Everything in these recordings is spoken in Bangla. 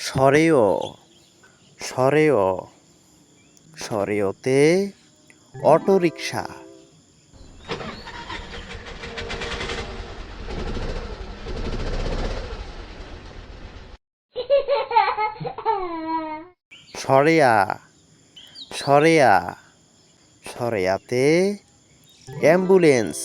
সরেও সরেও সরেওতে অটোরিকশা। সরেয়া সরেয়া সরেয়াতে অ্যাম্বুলেন্স।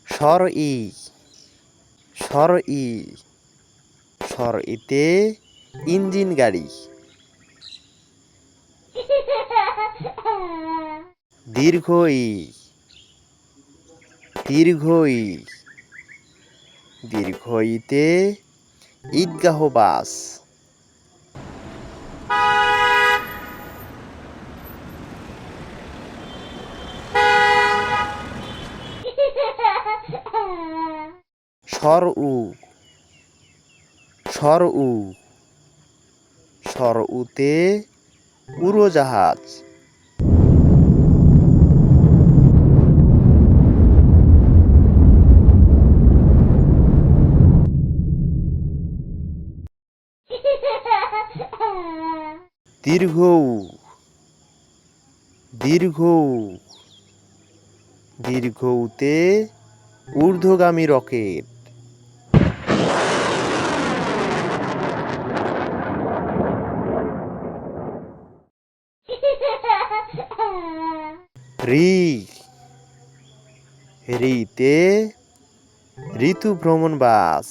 সরই সরই সরইতে ইঞ্জিন গাড়ি। দীর্ঘই দীর্ঘই দীর্ঘইতে ঈদগাহ বাস। সরউ সরউ সরউতে উড়োজাহাজ। দীর্ঘউ দীর্ঘউ দীর্ঘউতে ঊর্ধ্বগামী রকেট। রি রিতে ঋতু ভ্রমণ বাস।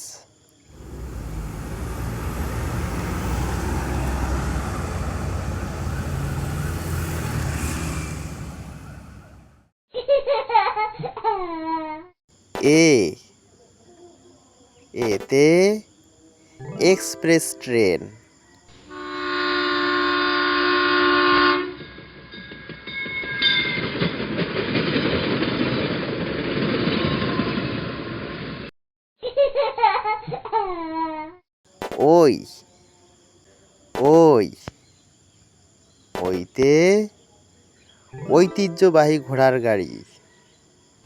এ এতে এক্সপ্রেস ট্রেন। ওই ওই ওইতে ঐতিহ্যবাহী ঘোড়ার গাড়ি।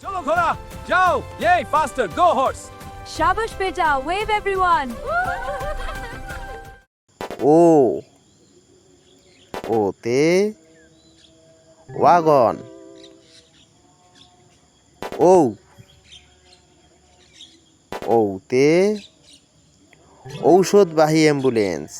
चलो घोड़ा जाओ ये faster go horse. Shabash beta, wave everyone. ও ওতে ওয়াগন। ঔ ঔতে ঔষধবাহী অ্যাম্বুলেন্স।